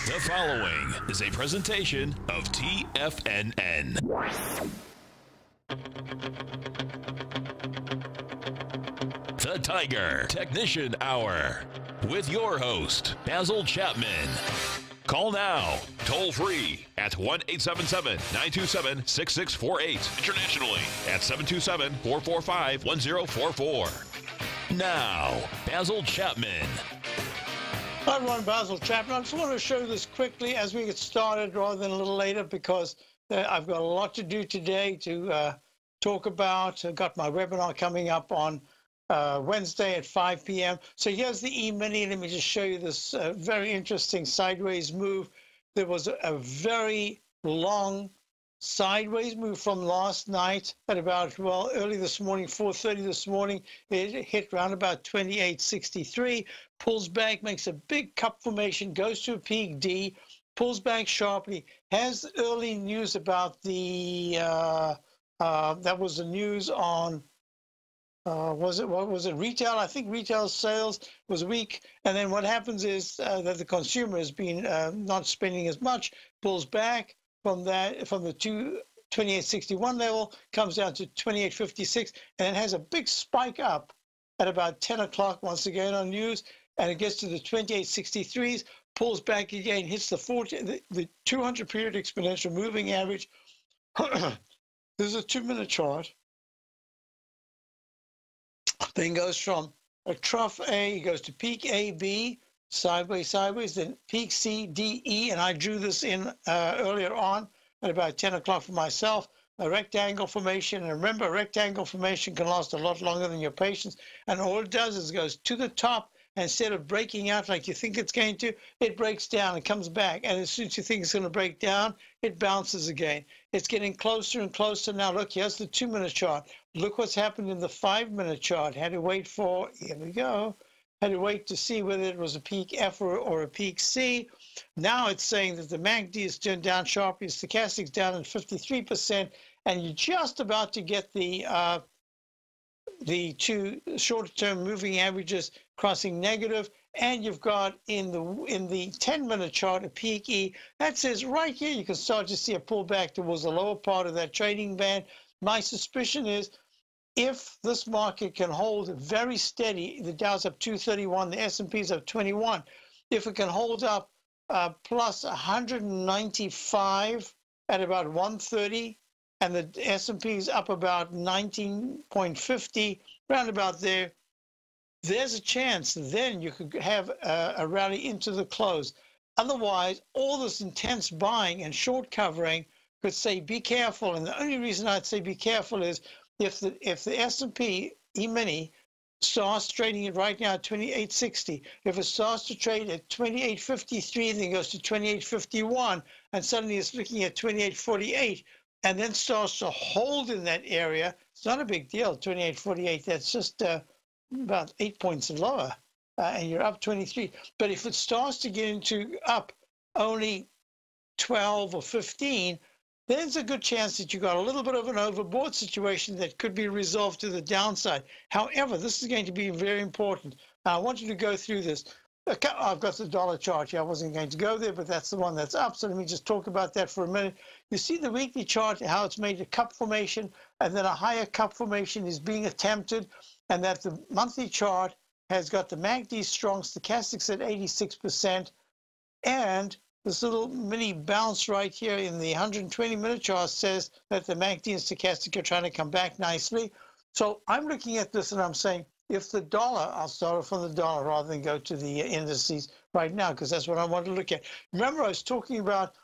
The following is a presentation of TFNN. The Tiger Technician Hour with your host, Basil Chapman. Call now, toll free at 1-877-927-6648. Internationally at 727-445-1044. Now, Basil Chapman. Hi everyone, Basil Chapman. I just want to show this quickly as we get started rather than a little later because I've got a lot to do today to talk about. I've got my webinar coming up on Wednesday at 5 p.m. So here's the E-mini. Let me just show you this very interesting sideways move. There was a very long sideways move from last night at about, well, early this morning, 4:30 this morning. It hit around about 28.63, pulls back, makes a big cup formation, goes to a peak D, pulls back sharply, has early news about the, that was the news on, what was it, retail? I think retail sales was weak. And then what happens is that the consumer has been not spending as much, pulls back from that, from the 28.61 level, comes down to 28.56, and it has a big spike up at about 10 o'clock once again on news, and it gets to the 28.63s, pulls back again, hits the 200 period exponential moving average. This is a 2-minute chart. Then goes from a trough A, goes to peak A, B, sideways, then peak C, D, E, and I drew this in earlier on at about 10 o'clock for myself, a rectangle formation. And remember, a rectangle formation can last a lot longer than your patience. And all it does is goes to the top, and instead of breaking out like you think it's going to, it breaks down and comes back. And as soon as you think it's going to break down, it bounces again. It's getting closer and closer. Now, look, here's the 2-minute chart. Look what's happened in the 5-minute chart. Had to wait for, here we go. Had to wait to see whether it was a peak F or a peak C. Now it's saying that the MACD is turned down sharply, stochastic's down at 53%, and you're just about to get the two short-term moving averages crossing negative, and you've got in the 10-minute chart a peak E. That says right here you can start to see a pullback towards the lower part of that trading band. My suspicion is if this market can hold very steady, the Dow's up 231, the S&P's up 21. If it can hold up plus 195 at about 130, and the S&P's up about 19.50, round about there, there's a chance then you could have a rally into the close. Otherwise, all this intense buying and short covering could say be careful. And the only reason I'd say be careful is if the S&P E-mini starts trading it right now at 28.60, if it starts to trade at 28.53, then goes to 28.51, and suddenly it's looking at 28.48, and then starts to hold in that area, it's not a big deal, 28.48, that's just about 8 points lower, and you're up 23. But if it starts to get into up only 12 or 15, there's a good chance that you got a little bit of an overbought situation that could be resolved to the downside. However, this is going to be very important. Now, I want you to go through this. I've got the dollar chart here. I wasn't going to go there, but that's the one that's up. So let me just talk about that for a minute. You see the weekly chart, how it's made a cup formation, and then a higher cup formation is being attempted, and that the monthly chart has got the MACD strong, stochastics at 86%, and this little mini bounce right here in the 120-minute chart says that the MACD and stochastic are trying to come back nicely. So I'm looking at this and I'm saying, if the dollar, I'll start off from the dollar rather than go to the indices right now, because that's what I want to look at. Remember, I was talking about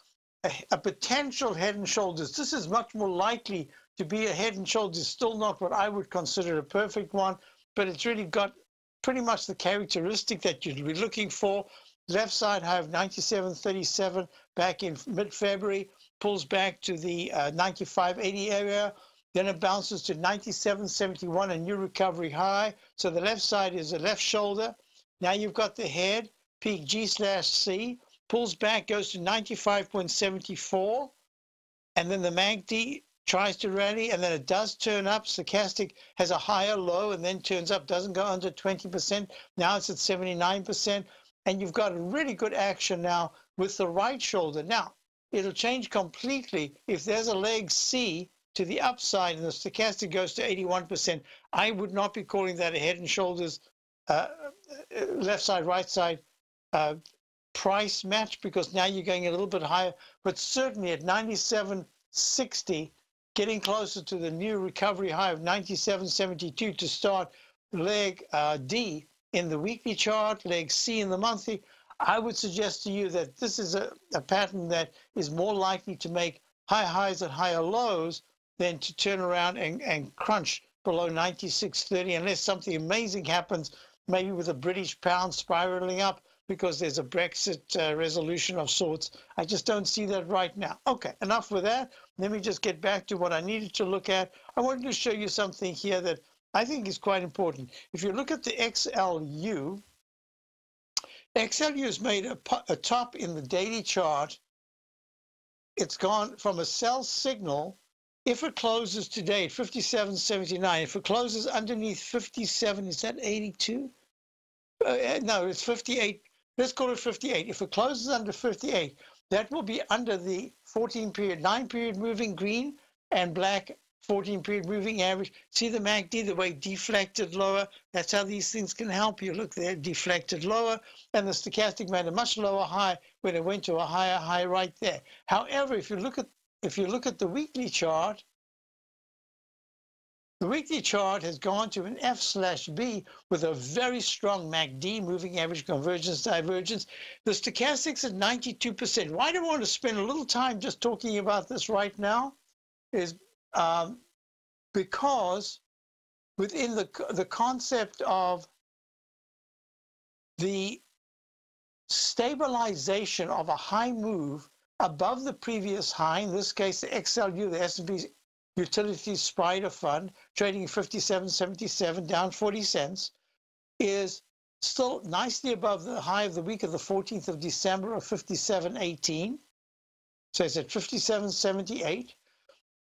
a potential head and shoulders. This is much more likely to be a head and shoulders, still not what I would consider a perfect one, but it's really got pretty much the characteristic that you'd be looking for. Left side high of 97.37 back in mid-February, pulls back to the 95.80 area. Then it bounces to 97.71, a new recovery high. So the left side is the left shoulder. Now you've got the head, peak G/C, pulls back, goes to 95.74. And then the MACD tries to rally, and then it does turn up. Stochastic has a higher low and then turns up, doesn't go under 20%. Now it's at 79%. and you've got a really good action now with the right shoulder. Now, it'll change completely if there's a leg C to the upside and the stochastic goes to 81%. I would not be calling that a head and shoulders left side, right side price match, because now you're going a little bit higher, but certainly at 97.60, getting closer to the new recovery high of 97.72 to start leg D in the weekly chart, leg C in the monthly. I would suggest to you that this is a pattern that is more likely to make higher highs and higher lows than to turn around and crunch below 96.30, unless something amazing happens, maybe with the British pound spiraling up because there's a Brexit resolution of sorts. I just don't see that right now. Okay, enough with that. Let me just get back to what I needed to look at. I wanted to show you something here that I think is quite important. If you look at the XLU, XLU has made a top in the daily chart. It's gone from a sell signal. If it closes today at 57.79, if it closes underneath 57, is that 82? No, it's 58. Let's call it 58. If it closes under 58, that will be under the 14-period, 9-period moving green and black 14-period moving average. See the MACD, the way deflected lower? That's how these things can help you. Look there, deflected lower, and the stochastic made a much lower high when it went to a higher high right there. However, if you look at the weekly chart, the weekly chart has gone to an F/B with a very strong MACD, moving average convergence divergence. The stochastic's at 92%. Why do I want to spend a little time just talking about this right now? Is because within the concept of the stabilization of a high move above the previous high, in this case the XLU, the S&P Utilities Spider Fund, trading 57.77, down 40 cents, is still nicely above the high of the week of the 14th of December of 57.18. So it's at 57.78.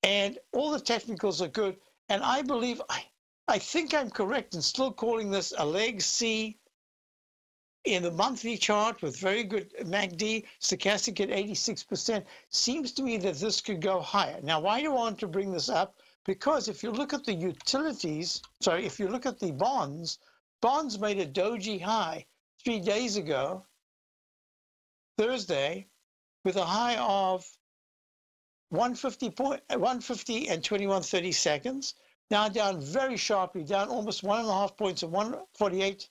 And all the technicals are good. And I believe, I think I'm correct in still calling this a leg C in the monthly chart with very good MACD, stochastic at 86%. Seems to me that this could go higher. Now, why do I want to bring this up? Because if you look at the utilities, sorry, if you look at the bonds, bonds made a doji high 3 days ago, Thursday, with a high of 150 and 21 seconds. Now down very sharply, down almost 1.5 points at 148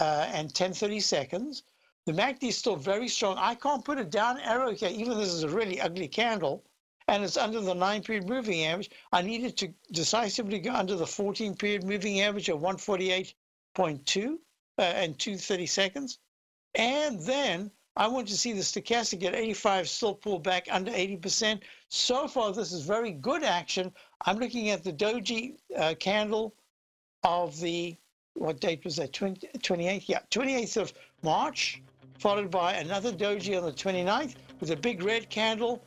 and 10 seconds. The MACD is still very strong. I can't put a down arrow here, even though this is a really ugly candle, and it's under the 9-period moving average. I needed to decisively go under the 14-period moving average of 148.2 and 2 seconds. And then I want to see the stochastic at 85 still pull back under 80%. So far, this is very good action. I'm looking at the doji candle of the, what date was that, 28th? Yeah, 28th of March, followed by another doji on the 29th with a big red candle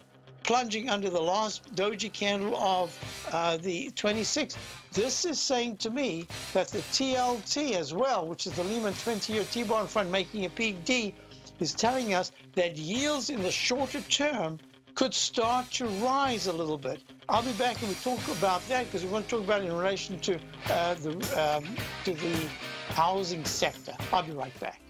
plunging under the last doji candle of the 26th. This is saying to me that the TLT as well, which is the Lehman 20-year T-bond fund making a peak D, is telling us that yields in the shorter term could start to rise a little bit. I'll be back and we talk about that because we want to talk about it in relation to the housing sector. I'll be right back.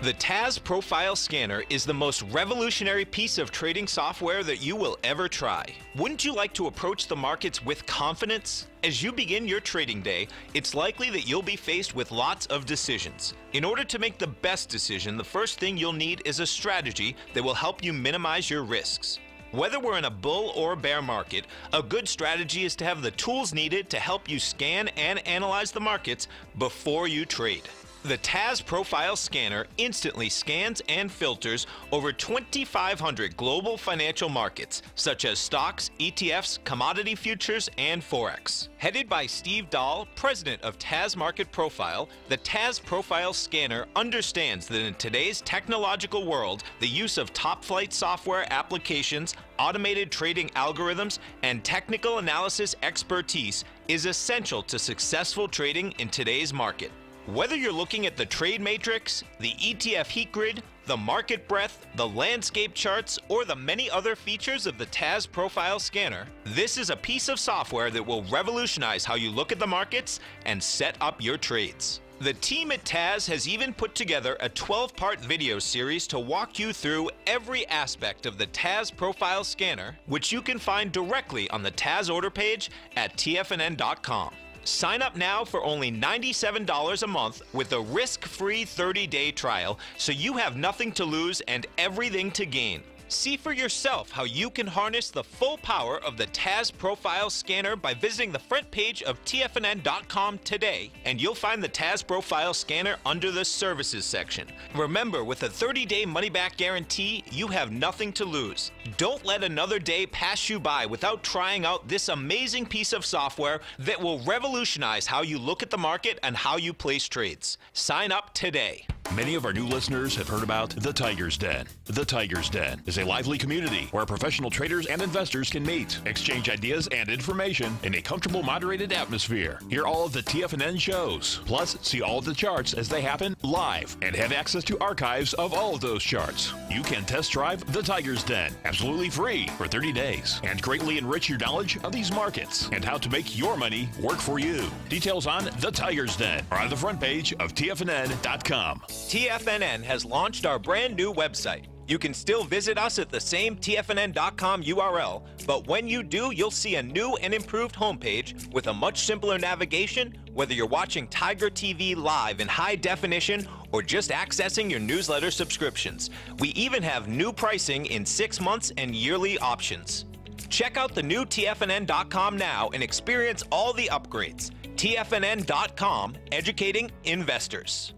The TAS Profile Scanner is the most revolutionary piece of trading software that you will ever try. Wouldn't you like to approach the markets with confidence? As you begin your trading day, it's likely that you'll be faced with lots of decisions. In order to make the best decision, the first thing you'll need is a strategy that will help you minimize your risks. Whether we're in a bull or bear market, a good strategy is to have the tools needed to help you scan and analyze the markets before you trade. The TAS Profile Scanner instantly scans and filters over 2,500 global financial markets, such as stocks, ETFs, commodity futures, and Forex. Headed by Steve Dahl, president of TAS Market Profile, the TAS Profile Scanner understands that in today's technological world, the use of top-flight software applications, automated trading algorithms, and technical analysis expertise is essential to successful trading in today's market. Whether you're looking at the trade matrix, the ETF heat grid, the market breadth, the landscape charts, or the many other features of the TAS Profile Scanner, this is a piece of software that will revolutionize how you look at the markets and set up your trades. The team at TAS has even put together a 12-part video series to walk you through every aspect of the TAS Profile Scanner, which you can find directly on the TAS order page at TFNN.com. Sign up now for only $97 a month with a risk-free 30-day trial, so you have nothing to lose and everything to gain. See for yourself how you can harness the full power of the TAS Profile Scanner by visiting the front page of TFNN.com today, and you'll find the TAS Profile Scanner under the Services section. Remember, with a 30-day money-back guarantee, you have nothing to lose. Don't let another day pass you by without trying out this amazing piece of software that will revolutionize how you look at the market and how you place trades. Sign up today. Many of our new listeners have heard about The Tiger's Den. The Tiger's Den is a lively community where professional traders and investors can meet, exchange ideas and information in a comfortable, moderated atmosphere. Hear all of the TFNN shows, plus see all of the charts as they happen live and have access to archives of all of those charts. You can test drive The Tiger's Den absolutely free for 30 days and greatly enrich your knowledge of these markets and how to make your money work for you. Details on The Tiger's Den are on the front page of TFNN.com. TFNN has launched our brand new website. You can still visit us at the same TFNN.com URL, but when you do, you'll see a new and improved homepage with a much simpler navigation, whether you're watching Tiger TV live in high definition or just accessing your newsletter subscriptions. We even have new pricing in 6 months and yearly options. Check out the new TFNN.com now and experience all the upgrades. TFNN.com, educating investors.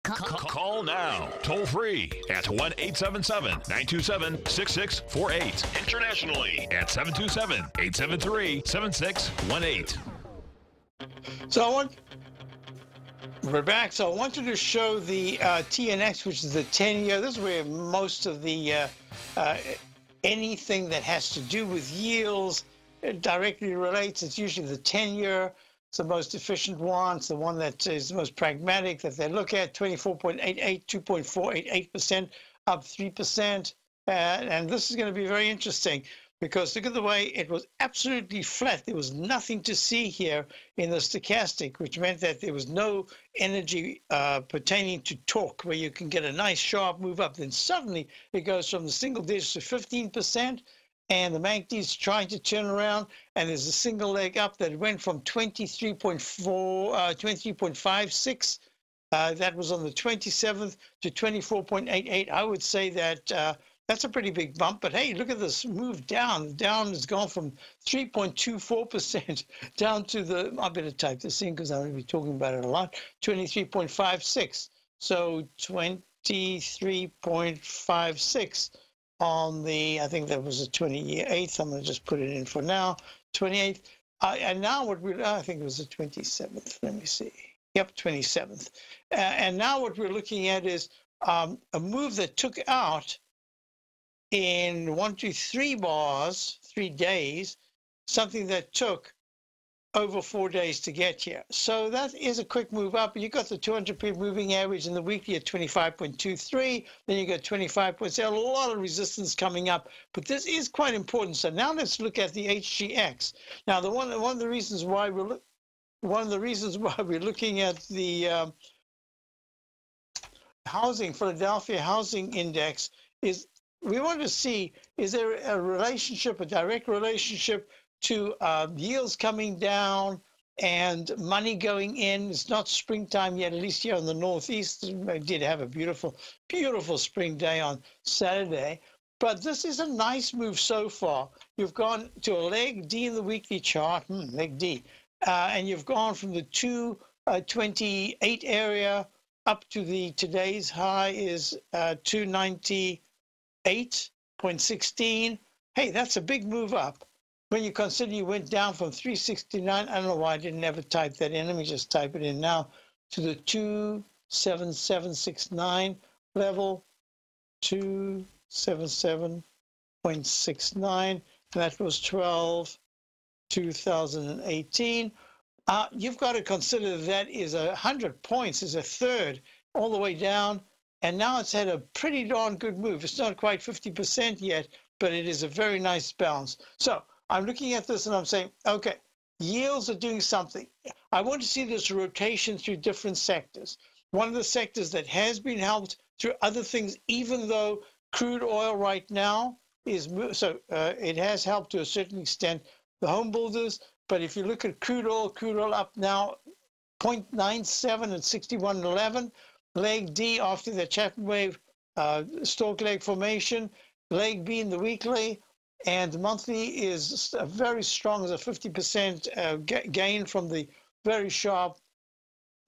Call now, toll free at 1-877-927-6648. Internationally at 727-873-7618. We're back. So I wanted to show the TNX, which is the 10-year. This is where most of the anything that has to do with yields directly relates. It's usually the 10-year. It's the most efficient one. It's the one that is the most pragmatic that they look at. 24.88, 2.488%, up 3%. And this is going to be very interesting because look at the way it was absolutely flat. There was nothing to see here in the stochastic, which meant that there was no energy pertaining to torque where you can get a nice sharp move up. Then suddenly it goes from the single digits to 15%. And the MACD is trying to turn around, and there's a single leg up that went from 23.56. That was on the 27th to 24.88. I would say that that's a pretty big bump. But hey, look at this move down. Down has gone from 3.24% down to the, I better type this in because I'm going to be talking about it a lot, 23.56. So 23.56. On the, I think that was a 28th. I'm going to just put it in for now, 28th. And now what I think it was the 27th. Let me see. Yep, 27th. And now what we're looking at is a move that took out in 1, 2, 3 bars, 3 days, something that took over 4 days to get here. So that is a quick move up. You got the 200-period moving average in the weekly at 25.23. Then you got 25. A lot of resistance coming up, but this is quite important. So now let's look at the HGX. Now, one of the reasons why we're looking at the Philadelphia Housing Index is we want to see, is there a relationship, a direct relationship to yields coming down and money going in. It's not springtime yet, at least here in the Northeast. We did have a beautiful, beautiful spring day on Saturday. But this is a nice move so far. You've gone to a leg D in the weekly chart, leg D, and you've gone from the 228 area up to the today's high is 298.16. Hey, that's a big move up. When you consider you went down from 369, I don't know why I didn't ever type that in. Let me just type it in now to the 27769 level, 277.69. That was 12/2018. You've got to consider that is 100 points, is a third all the way down. And now it's had a pretty darn good move. It's not quite 50% yet, but it is a very nice bounce. So I'm looking at this and I'm saying, okay, yields are doing something. I want to see this rotation through different sectors. One of the sectors that has been helped through other things, even though crude oil right now is, it has helped to a certain extent the home builders. But if you look at crude oil up now 0.97 at 61.11. Leg D after the Chapman wave stalk leg formation. Leg B in the weekly and the monthly is very strong as a 50% gain from the very sharp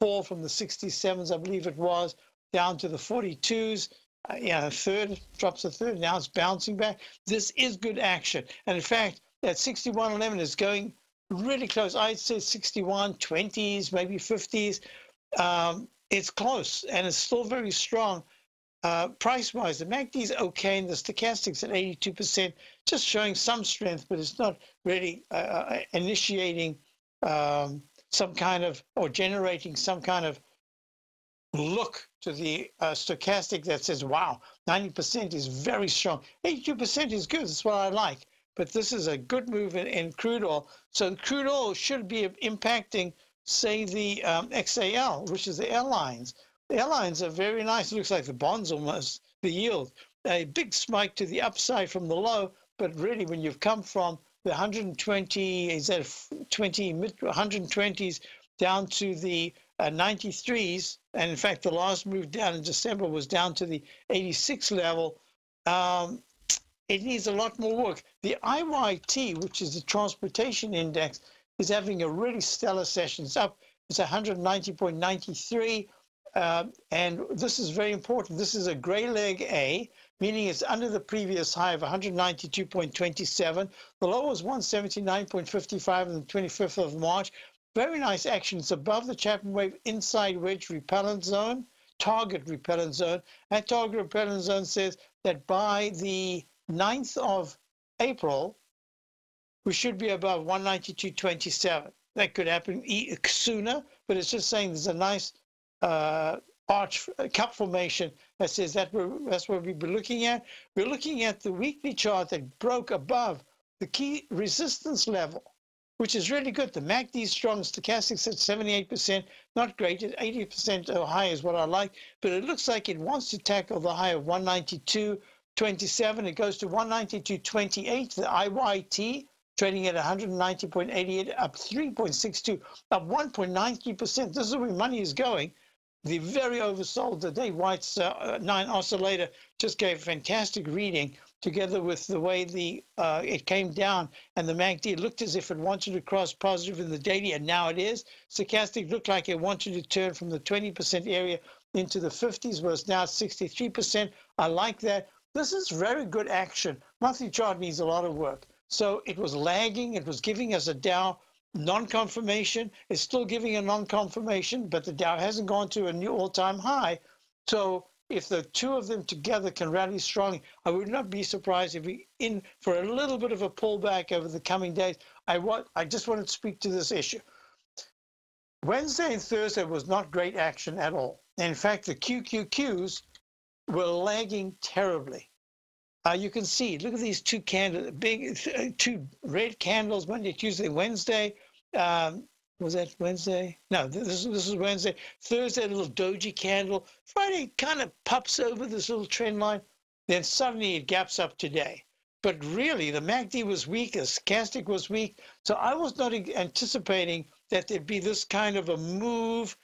fall from the 67s, I believe it was, down to the 42s. A third, drops a third. Now it's bouncing back. This is good action. And in fact, that 61.11 is going really close. I'd say 61, 20s, maybe 50s. It's close and it's still very strong. Price-wise, the MACD is okay, and the stochastic's at 82%, just showing some strength, but it's not really initiating some kind of, or generating some kind of look to the stochastic that says, wow, 90% is very strong. 82% is good. That's what I like. But this is a good move in crude oil. So crude oil should be impacting, say, the XAL, which is the airlines. The airlines are very nice. It looks like the bonds almost, the yield. A big spike to the upside from the low, but really when you've come from the 120, is that 20, mid 120s down to the 93s, and in fact the last move down in December was down to the 86 level, it needs a lot more work. The IYT, which is the transportation index, is having a really stellar session. It's up, it's 190.93. And this is very important. This is a gray leg A, meaning it's under the previous high of 192.27. The low was 179.55 on the 25th of March. Very nice action. It's above the Chapman wave inside wedge repellent zone, target repellent zone. That target repellent zone says that by the 9th of April, we should be above 192.27. That could happen sooner, but it's just saying there's a nice arch cup formation that says that's what we'll be looking at. We're looking at the weekly chart that broke above the key resistance level, which is really good. The MACD is strong, stochastics at 78%, not great. At 80% or high is what I like, but it looks like it wants to tackle the high of 192.27. It goes to 192.28. The IYT trading at 190.88, up 3.62, up 1.93%. This is where money is going. The very oversold today. White's 9 oscillator just gave a fantastic reading, together with the way it came down, and the MACD looked as if it wanted to cross positive in the daily, and now it is. Stochastic looked like it wanted to turn from the 20% area into the 50s, but it's now at 63%. I like that. This is very good action. Monthly chart needs a lot of work. So it was lagging. It was giving us a Dow non-confirmation. It's still giving a non-confirmation, but the Dow hasn't gone to a new all-time high. So if the two of them together can rally strongly, I would not be surprised if we in for a little bit of a pullback over the coming days. I just want to speak to this issue. Wednesday and Thursday was not great action at all. In fact, the QQQs were lagging terribly. You can see, look at these two candles, big two red candles, Monday, Tuesday, Wednesday. Was that Wednesday? No, this is Wednesday. Thursday, a little doji candle. Friday kind of pops over this little trend line. Then suddenly it gaps up today. But really, the MACD was weak, the stochastic was weak. So I was not anticipating that there'd be this kind of a move,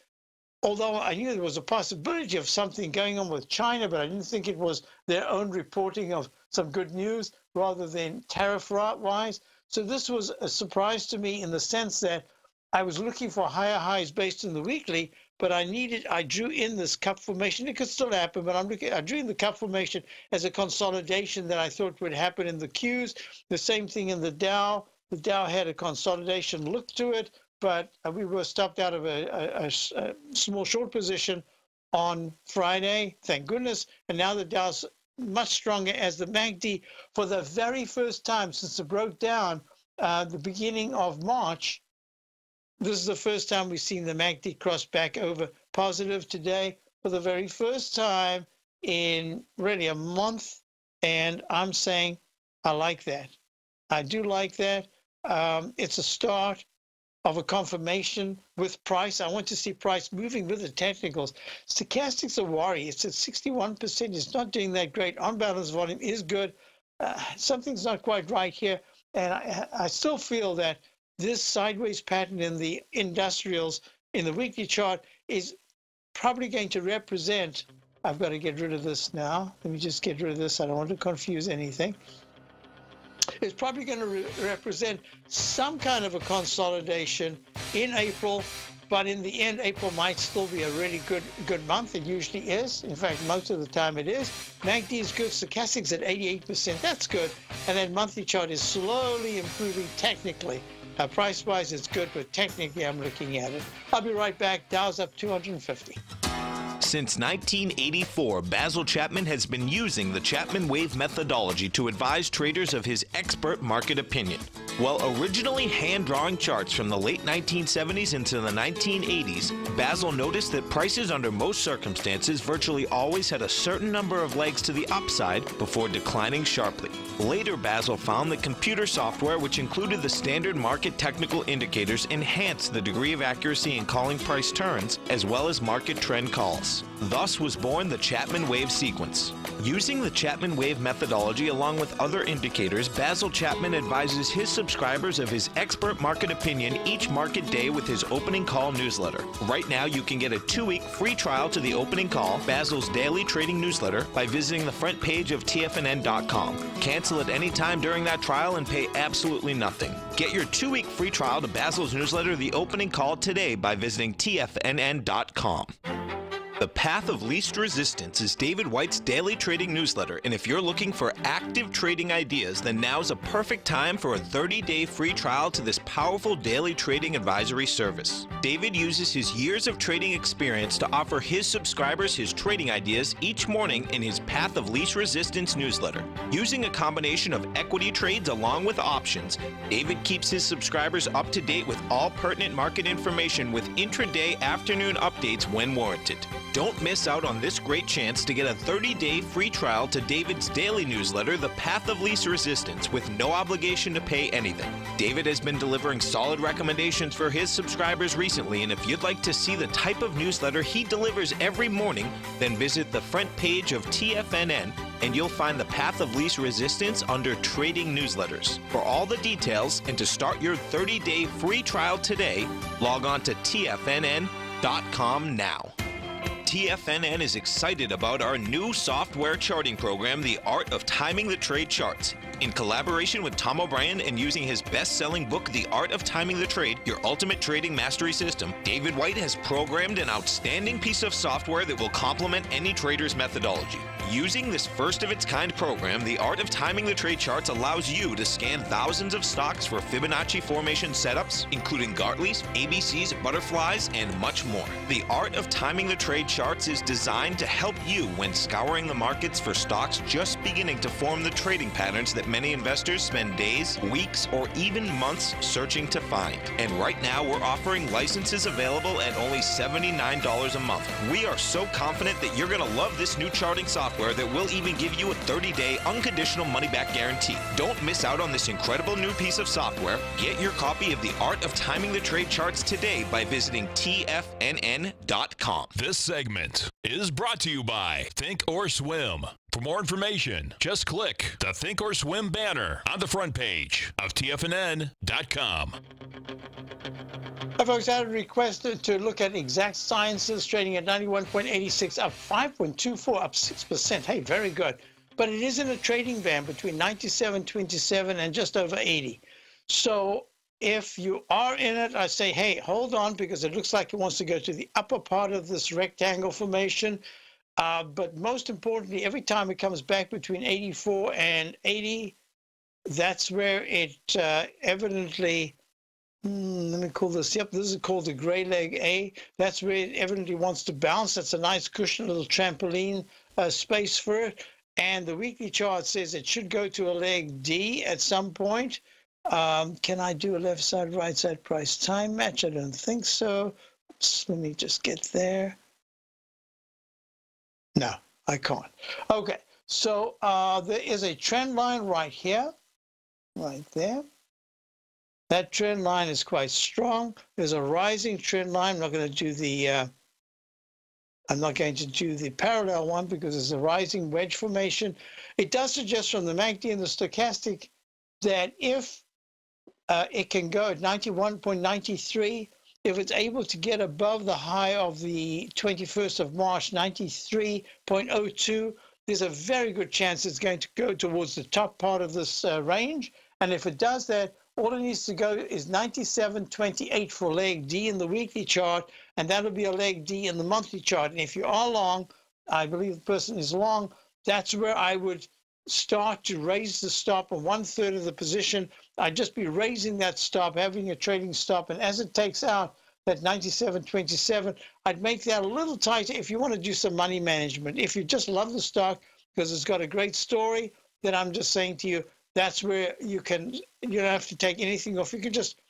although I knew there was a possibility of something going on with China, but I didn't think it was their own reporting of some good news rather than tariff-wise. So this was a surprise to me in the sense that I was looking for higher highs based on the weekly, but I drew in this cup formation. It could still happen, but I drew in the cup formation as a consolidation that I thought would happen in the Qs. The same thing in the Dow. The Dow had a consolidation look to it, but we were stopped out of a small short position on Friday, thank goodness. And now the Dow's much stronger as the MACD, for the very first time since it broke down the beginning of March, this is the first time we've seen the MACD cross back over positive today for the very first time in really a month. And I'm saying I like that. I do like that. It's a start of a confirmation with price. I want to see price moving with the technicals. Stochastics are worry. It's at 61%. It's not doing that great. On balance volume is good. Something's not quite right here. And I still feel that this sideways pattern in the industrials in the weekly chart is probably going to represent, I've got to get rid of this now. Let me just get rid of this. I don't want to confuse anything. It's probably going to represent some kind of a consolidation in April, but in the end, April might still be a really good month. It usually is. In fact, most of the time it is. MACD is good. Stochastics at 88%. That's good. And then monthly chart is slowly improving technically. Price-wise, it's good, but technically, I'm looking at it. I'll be right back. Dow's up 250. Since 1984, Basil Chapman has been using the Chapman Wave methodology to advise traders of his expert market opinion. While originally hand-drawing charts from the late 1970s into the 1980s, Basil noticed that prices under most circumstances virtually always had a certain number of legs to the upside before declining sharply. Later, Basil found that computer software, which included the standard market technical indicators, enhanced the degree of accuracy in calling price turns, as well as market trend calls. Thus was born the Chapman Wave sequence. Using the Chapman Wave methodology along with other indicators, Basil Chapman advises his subscribers of his expert market opinion each market day with his opening call newsletter. Right now, you can get a 2-week free trial to the opening call, Basil's daily trading newsletter, by visiting the front page of TFNN.com. Cancel at any time during that trial and pay absolutely nothing. Get your 2-week free trial to Basil's newsletter, The Opening Call, today by visiting TFNN.com. The Path of Least Resistance is David White's daily trading newsletter, and if you're looking for active trading ideas, then now's a perfect time for a 30-day free trial to this powerful daily trading advisory service. David uses his years of trading experience to offer his subscribers his trading ideas each morning in his Path of Least Resistance newsletter. Using a combination of equity trades along with options, David keeps his subscribers up to date with all pertinent market information with intraday afternoon updates when warranted. Don't miss out on this great chance to get a 30-day free trial to David's daily newsletter, The Path of Least Resistance, with no obligation to pay anything. David has been delivering solid recommendations for his subscribers recently, and if you'd like to see the type of newsletter he delivers every morning, then visit the front page of TFNN and you'll find the Path of Least Resistance under Trading Newsletters. For all the details and to start your 30-day free trial today, log on to TFNN.com now. TFNN is excited about our new software charting program, The Art of Timing the Trade Charts. In collaboration with Tom O'Brien and using his best-selling book, The Art of Timing the Trade, Your Ultimate Trading Mastery System, David White has programmed an outstanding piece of software that will complement any trader's methodology. Using this first-of-its-kind program, The Art of Timing the Trade Charts allows you to scan thousands of stocks for Fibonacci formation setups, including Gartley's, ABC's, butterflies, and much more. The Art of Timing the Trade Charts is designed to help you when scouring the markets for stocks just beginning to form the trading patterns that many investors spend days, weeks, or even months searching to find. And right now, we're offering licenses available at only $79 a month. We are so confident that you're going to love this new charting software that will even give you a 30-day unconditional money-back guarantee. Don't miss out on this incredible new piece of software. Get your copy of The Art of Timing the Trade Charts today by visiting TFNN.com. This segment is brought to you by Think or Swim. For more information, just click the Think or Swim banner on the front page of TFNN.com. Hi, folks. I had requested to look at Exact Sciences trading at 91.86, up 5.24, up 6%. Hey, very good. But it is in a trading band between 97.27 and just over 80. So if you are in it, I say, hey, hold on, because it looks like it wants to go to the upper part of this rectangle formation. But most importantly, every time it comes back between 84 and 80, that's where it evidently, let me call this, yep, this is called the gray leg A. That's where it evidently wants to bounce. That's a nice cushion, little trampoline space for it. And the weekly chart says it should go to a leg D at some point. Can I do a left side, right side price time match? I don't think so. Let me just get there. No, I can't. Okay, so there is a trend line right here, right there. That trend line is quite strong. There's a rising trend line. I'm not going to do the parallel one because there's a rising wedge formation. It does suggest from the MACD and the stochastic that if it can go at 91.93, if it's able to get above the high of the 21st of March, 93.02, there's a very good chance it's going to go towards the top part of this range. And if it does that, all it needs to go is 97.28 for leg D in the weekly chart, and that'll be a leg D in the monthly chart. And if you are long, I believe the person is long, that's where I would start to raise the stop on 1/3 of the position. I'd just be raising that stop, having a trading stop, and as it takes out that 97.27, I'd make that a little tighter if you want to do some money management. If you just love the stock because it's got a great story, then I'm just saying to you, that's where you don't have to take anything off. You can just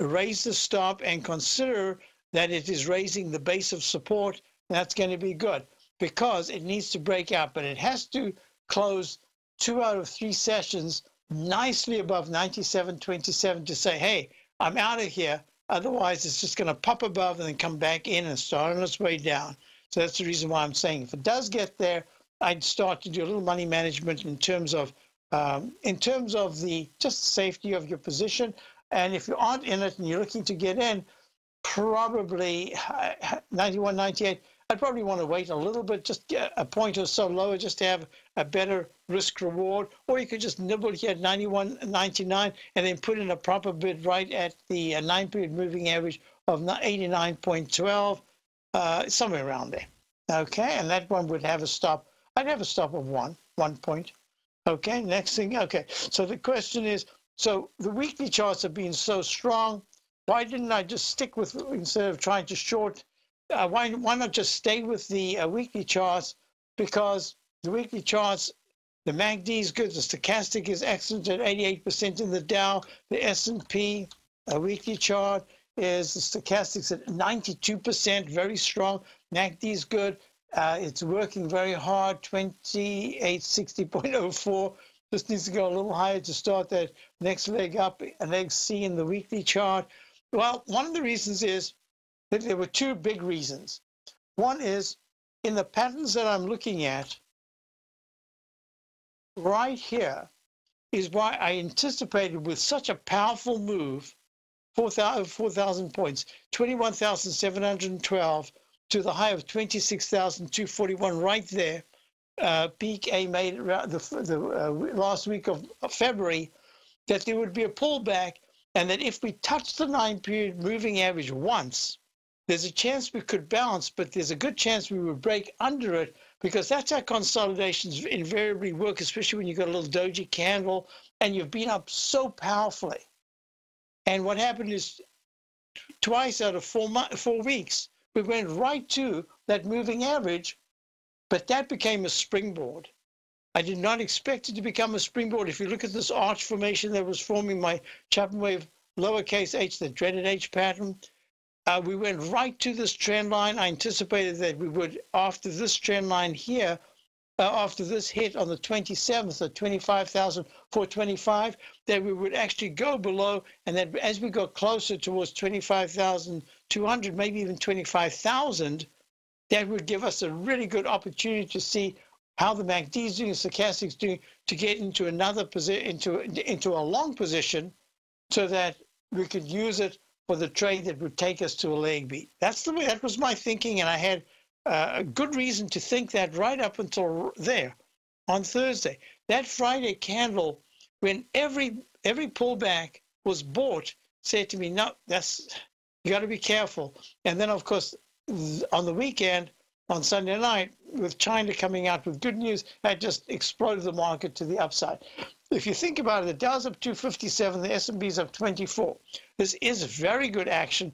raise the stop and consider that it is raising the base of support. That's going to be good because it needs to break out, but it has to close 2 out of 3 sessions nicely above 97.27 to say, hey, I'm out of here. Otherwise, it's just going to pop above and then come back in and start on its way down. So that's the reason why I'm saying if it does get there, I'd start to do a little money management in terms of the just safety of your position. And if you aren't in it and you're looking to get in, probably 91, 98, I'd probably want to wait a little bit, just get a point or so lower, just to have a better risk reward. Or you could just nibble here at 91, 99, and then put in a proper bid right at the 9-period moving average of 89.12, somewhere around there. Okay, and that one would have a stop. I'd have a stop of 1 point. Okay, next thing. Okay, so the question is, so the weekly charts have been so strong. Why didn't I just stick with, instead of trying to short, why not just stay with the weekly charts? Because the weekly charts, the MACD is good, the stochastic is excellent at 88% in the Dow, the S&P weekly chart is, the stochastic's at 92%, very strong, MACD is good, it's working very hard, 2860.04, just needs to go a little higher to start that next leg up, leg C in the weekly chart. Well, one of the reasons is that there were 2 big reasons. One is in the patterns that I'm looking at right here is why I anticipated with such a powerful move, 4,000 points, 21,712 to the high of 26,241 right there. Peak A made the last week of February, that there would be a pullback, and that if we touch the 9-period moving average once, there's a chance we could bounce, but there's a good chance we would break under it, because that's how consolidations invariably work, especially when you've got a little doji candle and you've been up so powerfully. And what happened is twice out of 4 weeks, we went right to that moving average, but that became a springboard. I did not expect it to become a springboard. If you look at this arch formation that was forming my Chapman wave lowercase h, the dreaded H pattern, we went right to this trend line. I anticipated that we would, after this trend line here, after this hit on the 27th at 25,425, that we would actually go below, and that as we got closer towards 25,200, maybe even 25,000, that would give us a really good opportunity to see how the MACD is doing, stochastic is doing, to get into another position, into a long position, so that we could use it for the trade that would take us to a leg beat. That's the way. That was my thinking, and I had a good reason to think that right up until there on Thursday. That Friday candle, when every pullback was bought, said to me, no, you got to be careful. And then, of course, on the weekend, on Sunday night, with China coming out with good news, that just exploded the market to the upside. If you think about it, the Dow's up 257, the S&P's up 24. This is very good action,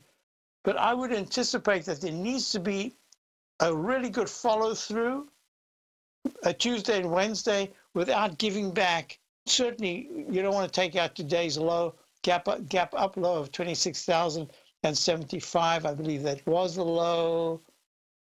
but I would anticipate that there needs to be a really good follow-through Tuesday and Wednesday without giving back certainly you don't want to take out today's low, gap up low of 26,075. I believe that was the low,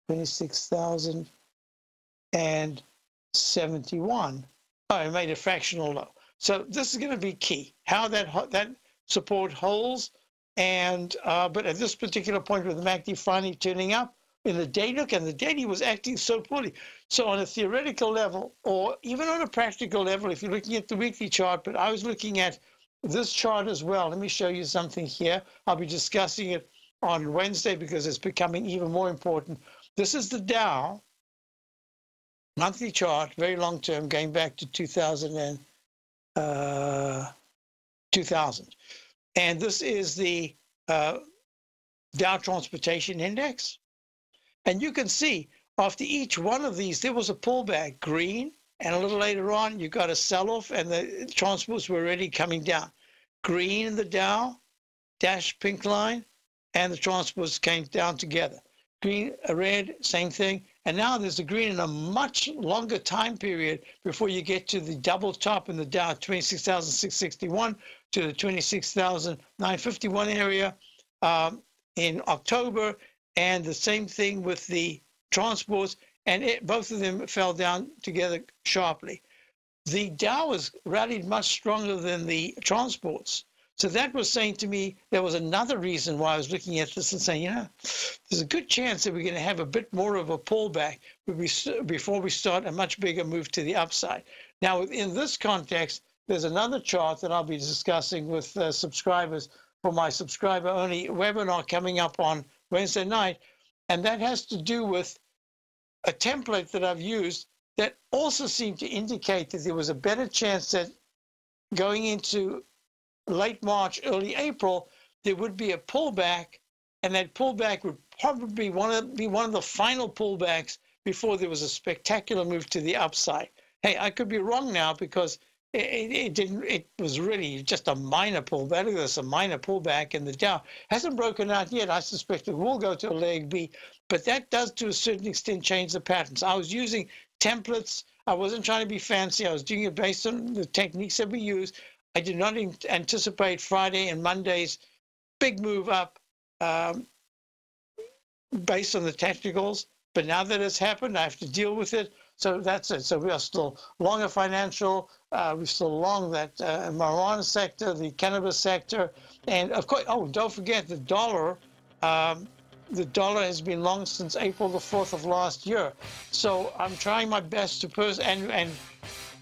26,071. Oh, it made a fractional low. So this is going to be key, how that support holds. And but at this particular point with the MACD finally turning up in the day, look, and the daily was acting so poorly. So on a theoretical level, or even on a practical level, if you're looking at the weekly chart, but I was looking at this chart as well. Let me show you something here. I'll be discussing it on Wednesday because it's becoming even more important. This is the Dow monthly chart, very long term, going back to 2000. And this is the Dow Transportation Index. And you can see after each one of these, there was a pullback, green, and a little later on, you got a sell-off, and the transports were already coming down. Green in the Dow, dashed pink line, and the transports came down together. Green, red, same thing. And now there's a green in a much longer time period before you get to the double top in the Dow, 26,661 to the 26,951 area in October. And the same thing with the transports, and both of them fell down together sharply. The Dow was rallied much stronger than the transports. So that was saying to me, there was another reason why I was looking at this and saying, you know, there's a good chance that we're going to have a bit more of a pullback before we start a much bigger move to the upside. Now, in this context, there's another chart that I'll be discussing with subscribers for my subscriber-only webinar coming up on Wednesday night, and that has to do with a template that I've used that also seemed to indicate that there was a better chance that going into late March, early April, there would be a pullback, and that pullback would probably be one of the final pullbacks before there was a spectacular move to the upside. Hey, I could be wrong now because it was really just a minor pullback. Look at this, a minor pullback, and the Dow hasn't broken out yet. I suspect it will go to a leg B, but that does to a certain extent change the patterns. I was using templates. I wasn't trying to be fancy. I was doing it based on the techniques that we use. I did not anticipate Friday and Monday's big move up based on the technicals, but now that it's happened, I have to deal with it. So that's it. So we are still long a financial. We're still long that marijuana sector, the cannabis sector, and of course, oh, don't forget the dollar. The dollar has been long since April the 4th of last year. So I'm trying my best to and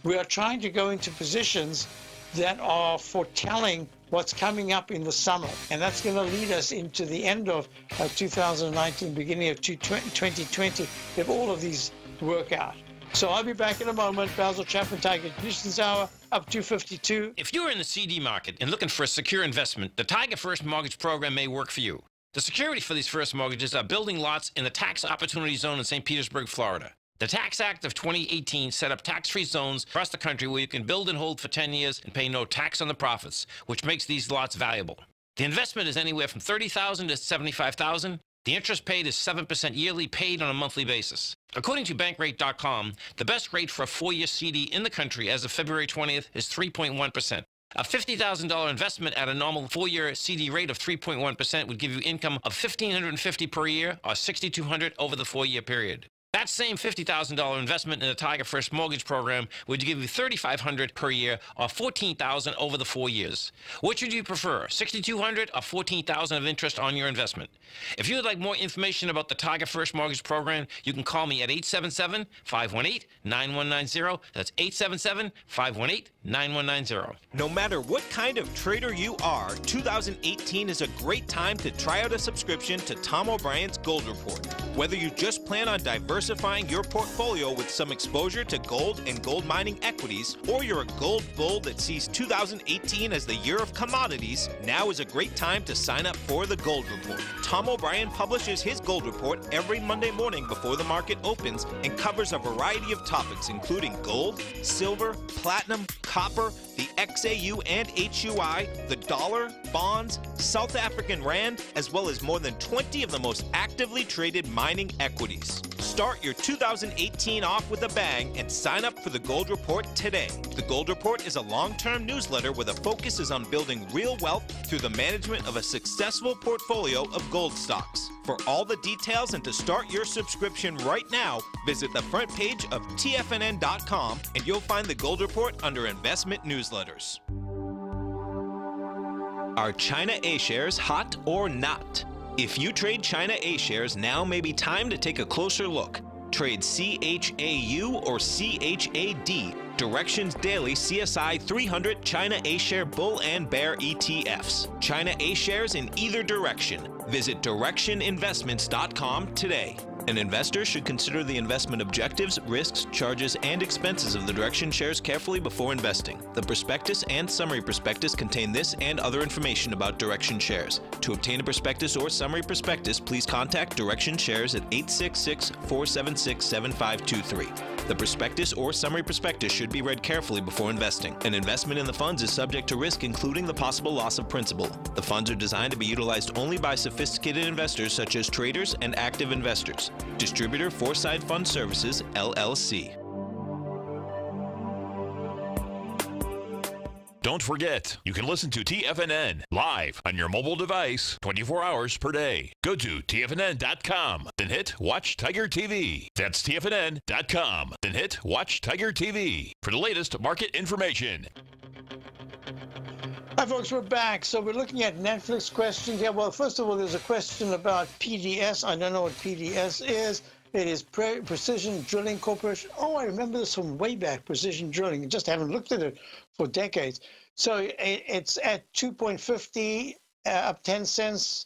we are trying to go into positions that are foretelling what's coming up in the summer, and that's going to lead us into the end of 2019, beginning of 2020, if all of these work out. So I'll be back in a moment. Basil Chapman, Tiger Conditions Hour, up 252. If you're in the CD market and looking for a secure investment, the Tiger First Mortgage Program may work for you. The security for these first mortgages are building lots in the tax opportunity zone in St. Petersburg, Florida. The Tax Act of 2018 set up tax-free zones across the country where you can build and hold for 10 years and pay no tax on the profits, which makes these lots valuable. The investment is anywhere from $30,000 to $75,000. The interest paid is 7% yearly, paid on a monthly basis. According to Bankrate.com, the best rate for a 4-year CD in the country as of February 20th is 3.1%. A $50,000 investment at a normal 4-year CD rate of 3.1% would give you income of $1,550 per year or $6,200 over the 4-year period. That same $50,000 investment in the Tiger First Mortgage Program would give you $3,500 per year or $14,000 over the 4 years. Which would you prefer, $6,200 or $14,000 of interest on your investment? If you would like more information about the Tiger First Mortgage Program, you can call me at 877-518-9190. That's 877-518-9190. No matter what kind of trader you are, 2018 is a great time to try out a subscription to Tom O'Brien's Gold Report. Whether you just plan on diversifying your portfolio with some exposure to gold and gold mining equities, or you're a gold bull that sees 2018 as the year of commodities, now is a great time to sign up for the Gold Report. Tom O'Brien publishes his Gold Report every Monday morning before the market opens and covers a variety of topics including gold, silver, platinum, copper, the XAU and HUI, the dollar, bonds, South African rand, as well as more than 20 of the most actively traded mining equities. Start Start your 2018 off with a bang and sign up for the Gold Report today. The Gold Report is a long-term newsletter where the focus is on building real wealth through the management of a successful portfolio of gold stocks. For all the details and to start your subscription right now, visit the front page of TFNN.com and you'll find the Gold Report under Investment Newsletters. Are China A-shares hot or not? If you trade China A-shares, now may be time to take a closer look. Trade CHAU or CHAD, Directions Daily CSI 300 China A-share Bull and Bear ETFs. China A-shares in either direction. Visit directioninvestments.com today. An investor should consider the investment objectives, risks, charges, and expenses of the Direction shares carefully before investing. The prospectus and summary prospectus contain this and other information about Direction shares. To obtain a prospectus or summary prospectus, please contact Direction shares at 866-476-7523. The prospectus or summary prospectus should be read carefully before investing. An investment in the funds is subject to risk, including the possible loss of principal. The funds are designed to be utilized only by sophisticated investors such as traders and active investors. Distributor Foreside Fund Services, LLC. Don't forget, you can listen to TFNN live on your mobile device 24 hours per day. Go to TFNN.com, then hit Watch Tiger TV. That's TFNN.com, then hit Watch Tiger TV for the latest market information. Hi, folks, we're back. So we're looking at Netflix questions here. Well, first of all, there's a question about PDS. I don't know what PDS is. It is Precision Drilling Corporation. Oh, I remember this from way back, Precision Drilling. I just haven't looked at it for decades. So it's at 2.50, up 10 cents.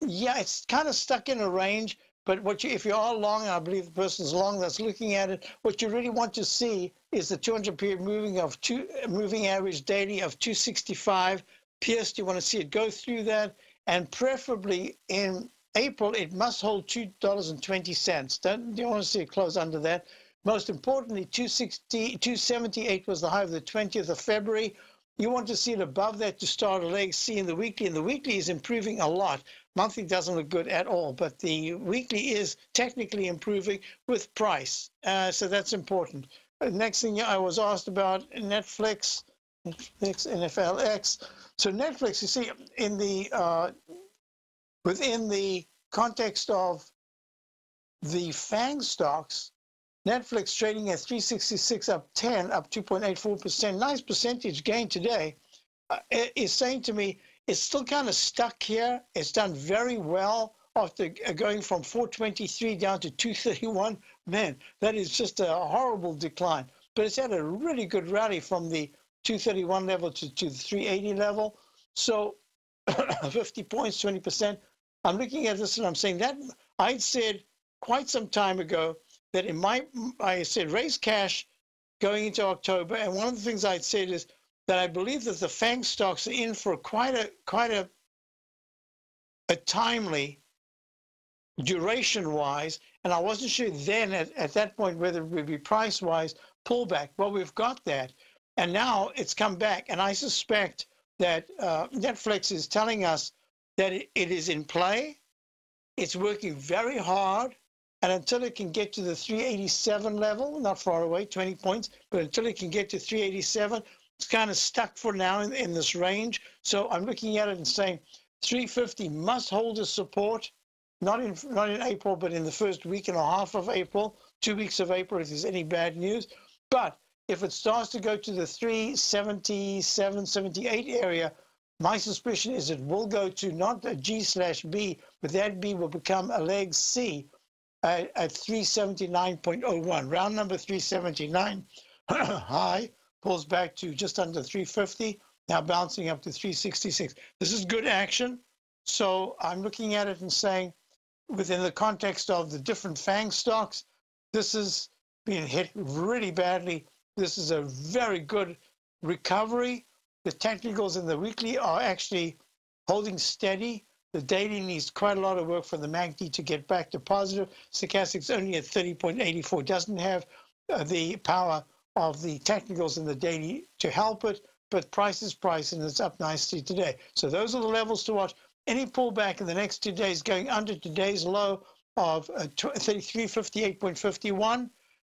Yeah, it's kind of stuck in a range. But if you are long, and I believe the person's long that's looking at it, what you really want to see is the 200 period moving average daily of 265. Pierced, you want to see it go through that, and preferably in April, it must hold $2.20. You want to see it close under that. Most importantly, 278 was the high of the 20th of February. You want to see it above that to start a leg C in the weekly, and the weekly is improving a lot. Monthly doesn't look good at all, but the weekly is technically improving with price. So that's important. Next thing I was asked about, Netflix, NFLX. So Netflix, you see, in the within the context of the FANG stocks, Netflix trading at 366 up 10, up 2.84%. Nice percentage gain today. Is saying to me, it's still kind of stuck here. It's done very well after going from 423 down to 231. Man, that is just a horrible decline. But it's had a really good rally from the 231 level to the 380 level. So 50 points, 20%. I'm looking at this and I'm saying that I said quite some time ago that I said raise cash going into October. And one of the things I'd said is that I believe that the FANG stocks are in for quite a timely duration-wise, and I wasn't sure then at that point whether it would be price-wise pullback. Well, we've got that, and now it's come back, and I suspect that Netflix is telling us that it is in play. It's working very hard, and until it can get to the 387 level, not far away, 20 points, but until it can get to 387, it's kind of stuck for now in this range. So I'm looking at it and saying 350 must hold a support, not in April, but in the first week and a half of April, 2 weeks of April, if there's any bad news. But if it starts to go to the 377, 78 area, my suspicion is it will go to not a G/B, but that B will become a leg C at 379.01. Round number 379 high pulls back to just under 350, now bouncing up to 366. This is good action. So I'm looking at it and saying, within the context of the different FANG stocks, this is being hit really badly. This is a very good recovery. The technicals in the weekly are actually holding steady. The daily needs quite a lot of work for the MACD to get back to positive. Stochastic's only at 30.84, doesn't have the power of the technicals in the daily to help it, but price is price, and it's up nicely today. So those are the levels to watch. Any pullback in the next 2 days going under today's low of 3358.51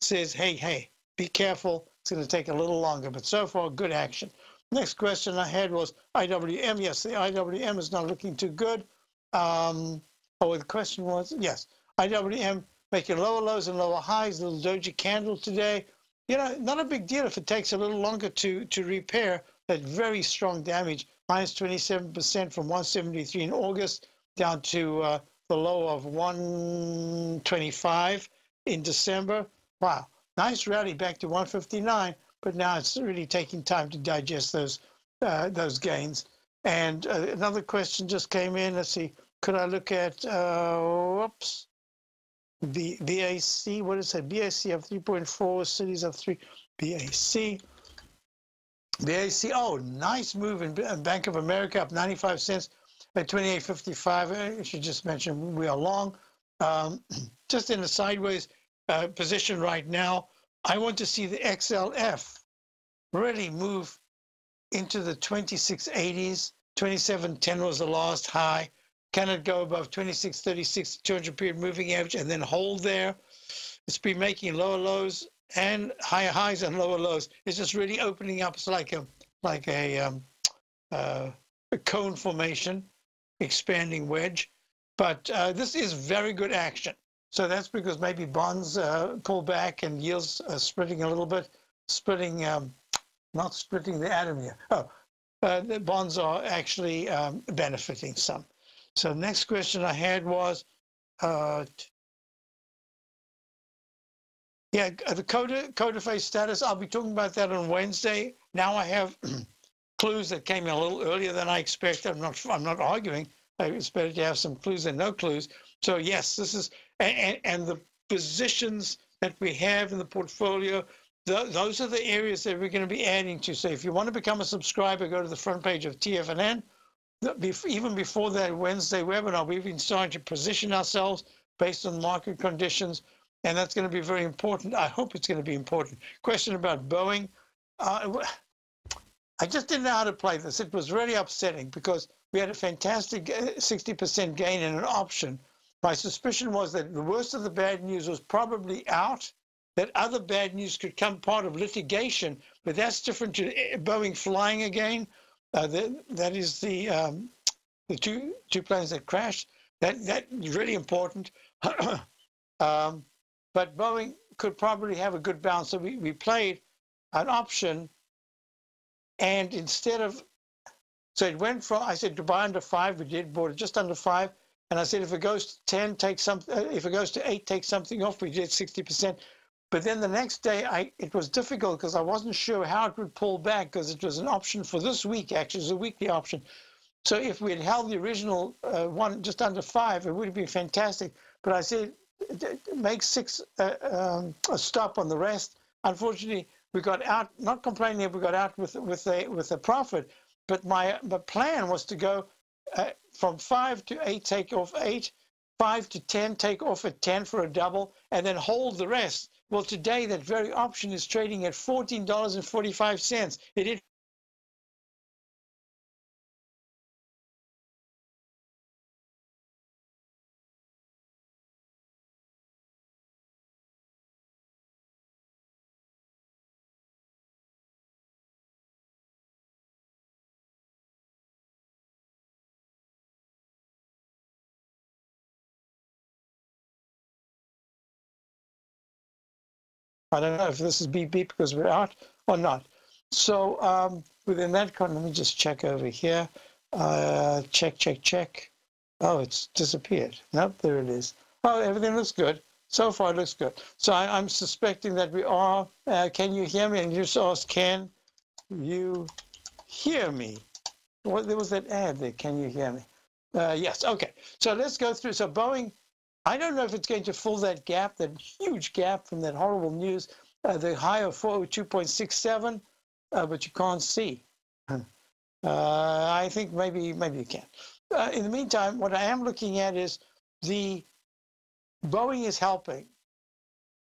says, hey, be careful. It's going to take a little longer, but so far, good action. Next question I had was IWM. Yes, the IWM is not looking too good. The question was, yes, IWM making lower lows and lower highs, little doji candle today. You know, not a big deal if it takes a little longer to repair that very strong damage, minus 27% from 173 in August down to the low of 125 in December. Wow, nice rally back to 159, but now it's really taking time to digest those gains. And another question just came in. Let's see, could I look at, whoops, the BAC, what is it? BAC of 3.4, cities of 3, BAC. BAC, oh, nice move in Bank of America, up 95 cents at 28.55. I should just mention we are long. Just in a sideways position right now. I want to see the XLF really move into the 2680s. 2710 was the last high. Can it go above 2636, 200 period moving average, and then hold there? It's been making lower lows and higher highs and lower lows. It's just really opening up. It's like a cone formation, expanding wedge. But this is very good action. So that's because maybe bonds pull back and yields splitting a little bit, not splitting the atom here. The bonds are actually benefiting some. So next question I had was, the coda phase status. I'll be talking about that on Wednesday. Now I have clues that came in a little earlier than I expected. I'm not arguing. It's better to have some clues than no clues. So yes, this is, and the positions that we have in the portfolio, those are the areas that we're going to be adding to. So if you want to become a subscriber, go to the front page of TFNN. Even before that Wednesday webinar, we've been starting to position ourselves based on market conditions, and that's going to be very important. I hope it's going to be important. Question about Boeing. I just didn't know how to play this. It was really upsetting because we had a fantastic 60% gain in an option. My suspicion was that the worst of the bad news was probably out, that other bad news could come part of litigation, but that's different to Boeing flying again. That is the two planes that crashed. That is really important. But Boeing could probably have a good bounce. So we played an option, and instead of, so it went from, I said to buy under 5, we did, bought it just under 5, and I said if it goes to 10, take something. If it goes to 8, take something off. We did 60%. But then the next day, it was difficult because I wasn't sure how it would pull back because it was an option for this week, actually. It was a weekly option. So if we had held the original one just under 5, it would have been fantastic. But I said, make 6 a stop on the rest. Unfortunately, we got out, not complaining if we got out with a profit, but the plan was to go from 5 to 8, take off 8, 5 to 10, take off at 10 for a double, and then hold the rest. Well, today, that very option is trading at $14.45. It is. I don't know if this is beep beep because we're out or not. So within that, let me just check over here. Check. Oh, it's disappeared. Nope, there it is. Oh, everything looks good. So far, it looks good. So I'm suspecting that we are. Can you hear me? And you just asked, can you hear me? What, there was that ad there. Can you hear me? Yes. Okay. So let's go through. So Boeing, I don't know if it's going to fill that gap, that huge gap from that horrible news, the high of 402.67, but you can't see. I think maybe you can. In the meantime, what I am looking at is the Boeing is helping.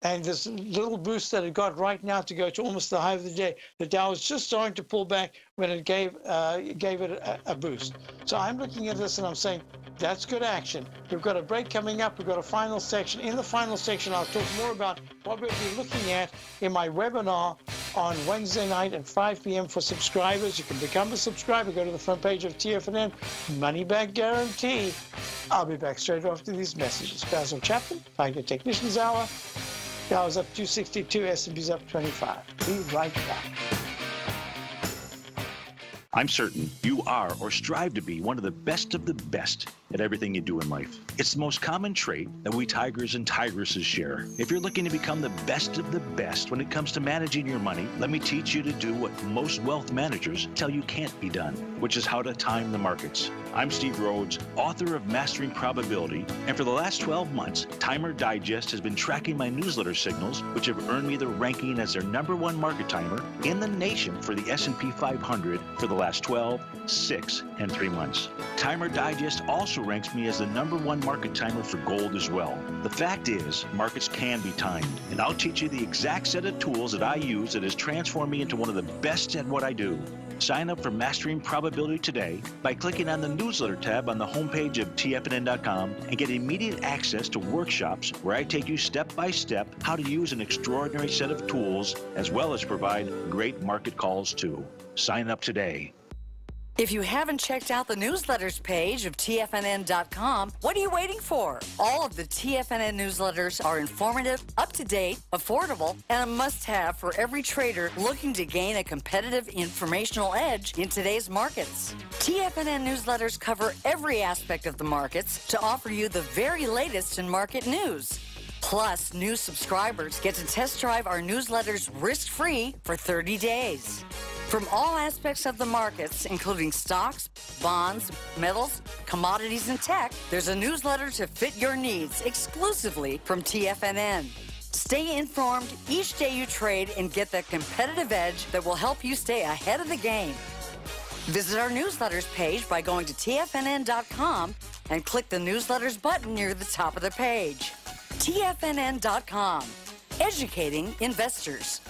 And this little boost that it got right now to go to almost the high of the day, the Dow is just starting to pull back when it gave it a boost. So I'm looking at this and I'm saying, that's good action. We've got a break coming up. We've got a final section. In the final section, I'll talk more about what we'll be looking at in my webinar on Wednesday night at 5 p.m. for subscribers. You can become a subscriber. Go to the front page of TFNN. Money back guarantee. I'll be back straight after these messages. Basil Chapman, Tiger Technicians Hour. Dow's up 262, S&P's up 25. Be right back. I'm certain you are or strive to be one of the best at everything you do in life. It's the most common trait that we tigers and tigresses share. If you're looking to become the best of the best when it comes to managing your money, let me teach you to do what most wealth managers tell you can't be done, which is how to time the markets. I'm Steve Rhodes, author of Mastering Probability, and for the last 12 months, Timer Digest has been tracking my newsletter signals, which have earned me the ranking as their #1 market timer in the nation for the S&P 500 for the last 12, 6, and 3 months. Timer Digest also ranks me as the #1 market timer for gold as well. The fact is, markets can be timed, and I'll teach you the exact set of tools that I use that has transformed me into one of the best at what I do. Sign up for Mastering Probability today by clicking on the newsletter tab on the homepage of TFNN.com and get immediate access to workshops where I take you step by step how to use an extraordinary set of tools as well as provide great market calls too. Sign up today. If you haven't checked out the newsletters page of TFNN.com, what are you waiting for? All of the TFNN newsletters are informative, up-to-date, affordable, and a must-have for every trader looking to gain a competitive informational edge in today's markets. TFNN newsletters cover every aspect of the markets to offer you the very latest in market news. Plus, new subscribers get to test drive our newsletters risk-free for 30 days. From all aspects of the markets, including stocks, bonds, metals, commodities, and tech, there's a newsletter to fit your needs exclusively from TFNN. Stay informed each day you trade and get that competitive edge that will help you stay ahead of the game. Visit our newsletters page by going to TFNN.com and click the newsletters button near the top of the page. TFNN.com, educating investors.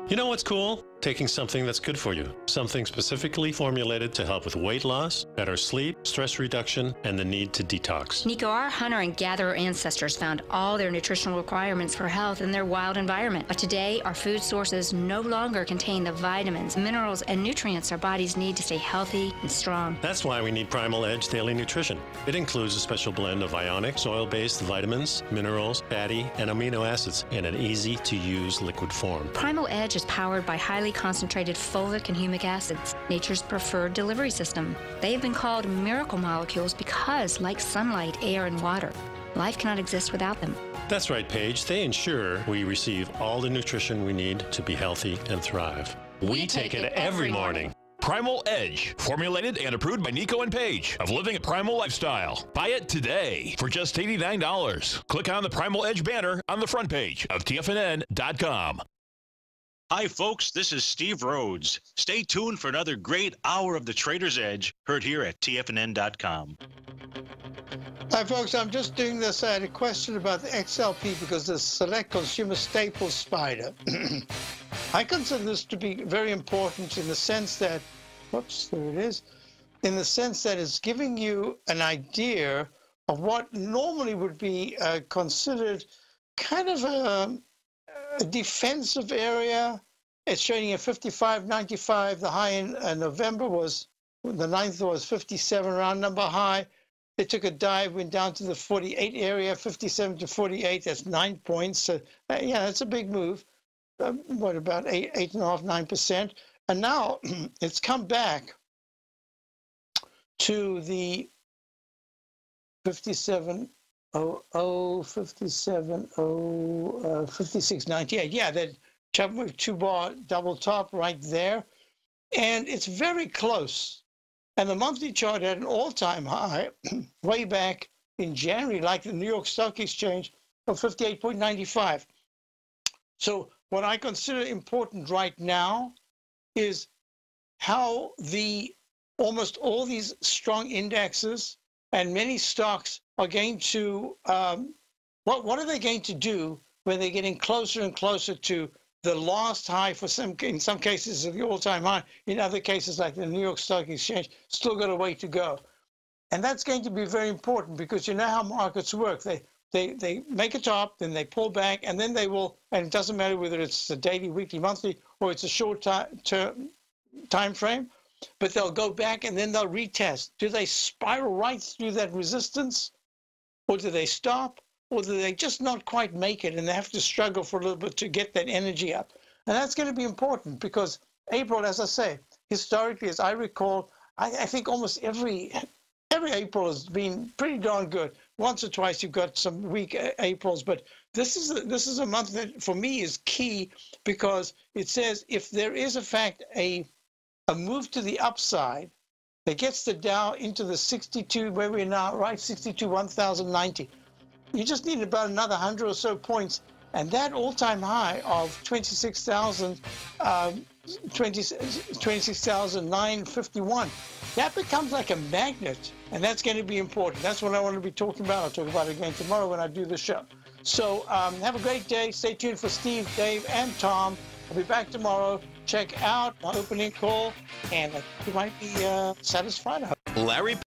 You know what's cool? Taking something that's good for you. Something specifically formulated to help with weight loss, better sleep, stress reduction, and the need to detox. Nico, our hunter and gatherer ancestors found all their nutritional requirements for health in their wild environment. But today, our food sources no longer contain the vitamins, minerals, and nutrients our bodies need to stay healthy and strong. That's why we need Primal Edge Daily Nutrition. It includes a special blend of ionic, soil-based vitamins, minerals, fatty, and amino acids in an easy-to-use liquid form. Primal Edge is powered by highly concentrated fulvic and humic acids, nature's preferred delivery system. They have been called miracle molecules because, like sunlight, air, and water, life cannot exist without them. That's right, Paige. They ensure we receive all the nutrition we need to be healthy and thrive. We take it every morning. Primal Edge, formulated and approved by Nico and Paige of Living a Primal Lifestyle. Buy it today for just $89. Click on the Primal Edge banner on the front page of TFNN.com. Hi, folks. This is Steve Rhodes. Stay tuned for another great hour of the Trader's Edge, heard here at TFNN.com. Hi, folks. I'm just doing this. I had a question about the XLP because the Select Consumer Staples Spider. I consider this to be very important in the sense that, whoops, there it is, in the sense that it's giving you an idea of what normally would be considered kind of a defensive area. It's trading at 55.95. The high in November was, the 9th was 57, round number high. It took a dive, went down to the 48 area, 57 to 48. That's 9 points. So, yeah, that's a big move. What, about 8.5%, 9%. And now it's come back to the 57. 56.98. Yeah, that Chapman 2-bar double top right there. And it's very close. And the monthly chart had an all-time high way back in January, like the New York Stock Exchange, of 58.95. So what I consider important right now is how almost all these strong indexes and many stocks are going to, what are they going to do when they're getting closer and closer to the last high for in some cases, the all-time high. In other cases, like the New York Stock Exchange, still got a way to go. And that's going to be very important because you know how markets work. They make a top, then they pull back, and then they will, and it doesn't matter whether it's a daily, weekly, monthly, or it's a short time frame, but they'll go back and then they'll retest. Do they spiral right through that resistance, or do they stop, or do they just not quite make it and they have to struggle for a little bit to get that energy up? And that's going to be important because April, as I say, historically, as I recall, I think almost every April has been pretty darn good. Once or twice you've got some weak Aprils, but this is a month that for me is key because it says if there is in fact a move to the upside that gets the Dow into the 62, where we're now, right, 62, 1090. You just need about another 100 or so points, and that all-time high of 26,951, that becomes like a magnet, and that's going to be important. That's what I want to be talking about. I'll talk about it again tomorrow when I do the show. So have a great day. Stay tuned for Steve, Dave, and Tom. I'll be back tomorrow. Check out my opening call, and you might be satisfied. Larry